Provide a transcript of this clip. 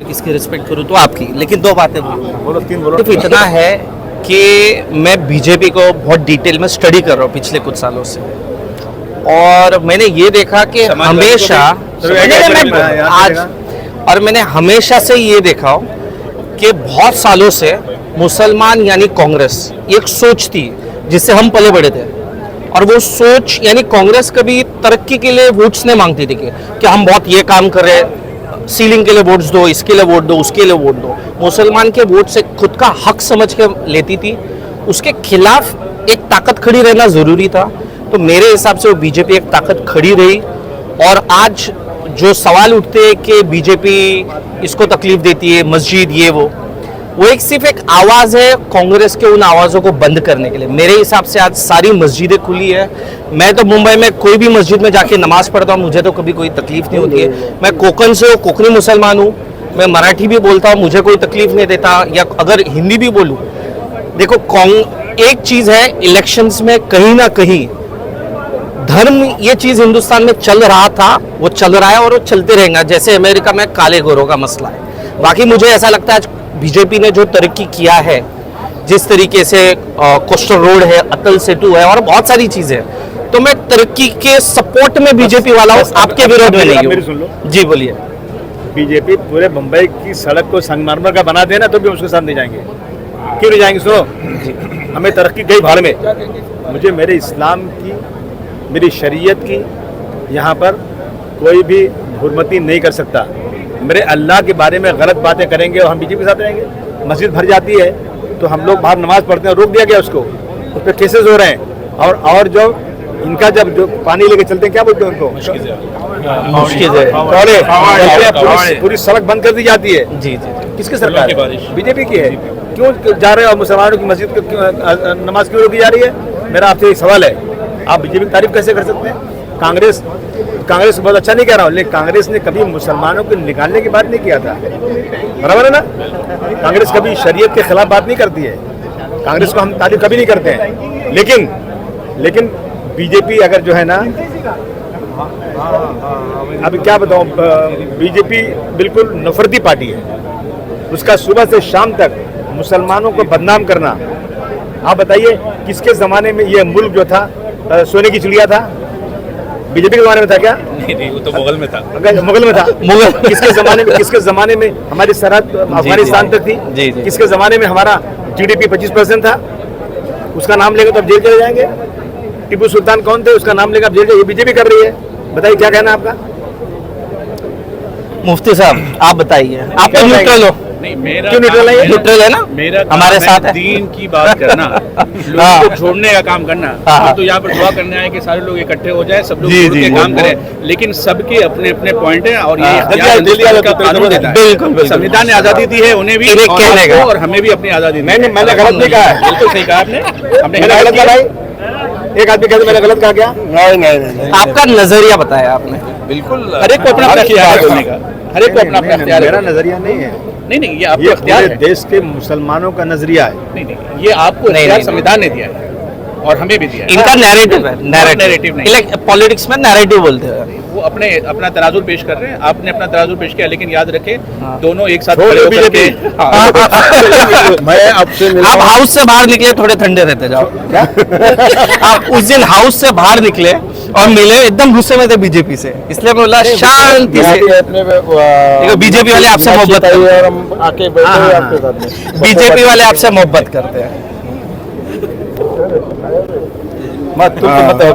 किसकी रिस्पेक्ट करूं तो आपकी, लेकिन दो बातें बोलो, तीन बोलो। सिर्फ इतना है कि मैं बीजेपी को बहुत डिटेल में स्टडी कर रहा हूँ पिछले कुछ सालों से, और मैंने ये देखा कि हमेशा आज और मैंने हमेशा से ये देखा हो कि बहुत सालों से मुसलमान यानी कांग्रेस एक सोच थी जिससे हम पले बड़े थे, और वो सोच यानी कांग्रेस कभी तरक्की के लिए वोट्स नहीं मांगती थी कि हम बहुत ये काम कर रहे हैं, सीलिंग के लिए वोट्स दो, इसके लिए वोट दो, उसके लिए वोट दो। मुसलमान के वोट से खुद का हक समझ के लेती थी, उसके खिलाफ एक ताकत खड़ी रहना ज़रूरी था। तो मेरे हिसाब से वो बीजेपी एक ताकत खड़ी रही, और आज जो सवाल उठते हैं कि बीजेपी इसको तकलीफ देती है, मस्जिद ये वो एक सिर्फ एक आवाज़ है कांग्रेस के उन आवाज़ों को बंद करने के लिए। मेरे हिसाब से आज सारी मस्जिदें खुली है। मैं तो मुंबई में कोई भी मस्जिद में जाके नमाज पढ़ता हूँ, मुझे तो कभी कोई तकलीफ नहीं होती है। मैं कोकण से हूँ, कोकणी मुसलमान हूँ, मैं मराठी भी बोलता हूँ, मुझे कोई तकलीफ नहीं देता, या अगर हिंदी भी बोलूँ। देखो, एक चीज़ है, इलेक्शंस में कहीं ना कहीं धर्म ये चीज़ हिंदुस्तान में चल रहा था, वो चल रहा है और वो चलते रहेगा, जैसे अमेरिका में काले गोरों का मसला है। बाकी मुझे ऐसा लगता है आज बीजेपी ने जो तरक्की किया है, जिस तरीके से कोस्टल रोड है, अटल सेतु है और बहुत सारी चीजें, तो मैं तरक्की के सपोर्ट में बीजेपी वाला हूँ, आपके विरोध में नहीं मेरी सुन लो जी, बोलिए। बीजेपी पूरे मुंबई की सड़क को संगमरमर का बना देना तो भी उसके साथ नहीं जाएंगे। क्यों नहीं जाएंगे? सुनो, हमें तरक्की गई भाड़ में। मुझे मेरे इस्लाम की, मेरी शरीयत की यहाँ पर कोई भी हुर्मती नहीं कर सकता। मेरे अल्लाह के बारे में गलत बातें करेंगे और हम बीजेपी के साथ रहेंगे। मस्जिद भर जाती है तो हम लोग बाहर नमाज पढ़ते हैं, रोक दिया गया उसको, उस पर केसेस हो रहे हैं। और जो इनका जब जो पानी लेके चलते हैं, क्या बोलते हैं उनको, पूरी सड़क बंद कर दी जाती है। जी जी, किसकी सरकार है? बीजेपी की है। क्यों जा रहे हो? मुसलमानों की मस्जिद नमाज क्यों रोकी जा रही है? मेरा आपसे एक सवाल है, आप बीजेपी की तारीफ कैसे कर सकते हैं? कांग्रेस बहुत अच्छा नहीं कह रहा हूँ, लेकिन कांग्रेस ने कभी मुसलमानों को निकालने की बात नहीं किया था, बराबर है ना? कांग्रेस कभी शरीयत के खिलाफ बात नहीं करती है, कांग्रेस को हम तारीफ कभी नहीं करते हैं। लेकिन बीजेपी अगर जो है ना, अभी क्या बताऊँ, बीजेपी बिल्कुल नफरती पार्टी है। उसका सुबह से शाम तक मुसलमानों को बदनाम करना। आप बताइए, किसके ज़माने में ये मुल्क जो था सोने की चिड़िया था? बीजेपी के ज़माने में था क्या? नहीं, वो तो मुगल में था। अगर मुगल में था, किसके ज़माने में हमारी सरहद अफगानिस्तान तक थी? किसके ज़माने में हमारा GDP 25% था? उसका नाम लेगा तो आप जेल चले जाएंगे। टीपू सुल्तान कौन थे? उसका नाम लेगा आप जेल जाएंगे। बीजेपी कर रही है। बताइए क्या कहना है आपका? मुफ्ती साहब आप बताइए, आप तो न्यूट्रल हो। नहीं, मेरा क्यों न्यूट्रल है? ये न्यूट्रल है ना, मेरा हमारे साथ है। दीन की बात करना, लोगों को छोड़ने का काम करना। हम तो यहाँ पर दुआ करने आए कि सारे लोग इकट्ठे हो जाए, सब लोग जुड़ के काम करें, लेकिन सबके अपने अपने पॉइंट हैं और ये हिंदुस्तान का कानून देता है। बिल्कुल, संविधान ने आजादी दी है उन्हें भी और हमें भी अपनी आजादी दी। मैंने गलत नहीं कहा है। बिल्कुल सही कहा आपने। गलत कहा भाई? एक आदमी कहते मैंने गलत कहा क्या? नहीं, आपका नजरिया बताया आपने। बिल्कुल, हर एक को अपना इख्तियार करने का, हर एक को अपना इख्तियार। मेरा नजरिया नहीं है। नहीं, ये आपको ये इख्तियार पूरे है। देश के मुसलमानों का नजरिया है। नहीं, ये आपको इख्तियार संविधान ने दिया है और हमें भी दिया है। इनका नैरेटिव है, नैरेटिव नहीं। पॉलिटिक्स में नैरेटिव बोलते हैं। वो अपना तराजू पेश कर रहे हैं, आपने अपना तराजू पेश किया, लेकिन याद रखें दोनों एक साथ छोड़ो खड़े होकर बीजेपी। के मैं आपसे आप हाउस से बाहर निकले, थोड़े ठंडे रहते जाओ। आप उस दिन हाउस से बाहर निकले और मिले, एकदम गुस्से में थे बीजेपी से, इसलिए मैं बोला शांति से। देखो, बीजेपी वाले आपसे मोहब्बत करते हैं, बीजेपी वाले आपसे मोहब्बत करते हैं। मत तुम तो मत हो